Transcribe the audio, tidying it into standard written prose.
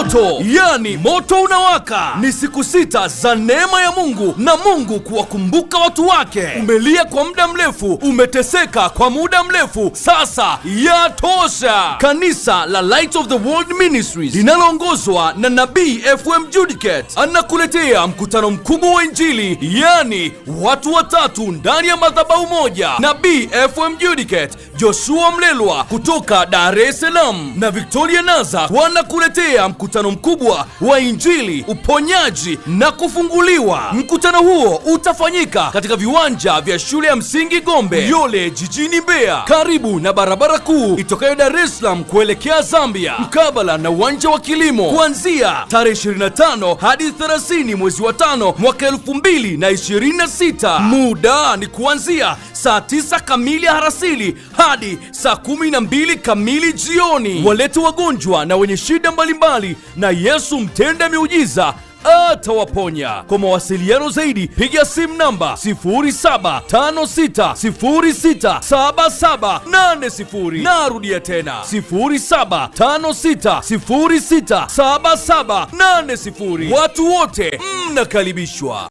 moto, yani moto unawaka. Ni siku 6 za neema ya Mungu na Mungu kuwakumbuka watu wake. Umelia kwa muda mrefu, umeteseka kwa muda mrefu, sasa yatosha. Kanisa la Light of the World Ministries linaloongozwa na Nabii FM Judicate anakuletea mkutano mkubwa wa Injili, yani watu watatu ndani ya madhabahu moja. Nabii FM Judicate Joshua Mlelwa kutoka Dar es Salaam na Victoria Naza wanakuletea mkutano mkubwa wa Injili, uponyaji na kufunguliwa. Mkutano huo utafanyika katika viwanja vya shule ya msingi Gombe Yole jijini Mbeya, karibu na barabara kuu itokayo Dar es Salaam kuelekea Zambia, mkabala na uwanja wa kilimo, kuanzia tarehe 25 hadi 30 mwezi wa 5 mwaka 2026. Muda ni kuanzia saa 9 kamili alasiri hadi saa 12 kamili jioni. Walete wagonjwa na wenye shida mbalimbali, na Yesu mtenda miujiza atawaponya. Kwa mawasiliano zaidi piga simu namba 0756067780. Narudia tena 0756067780. Watu wote mnakaribishwa.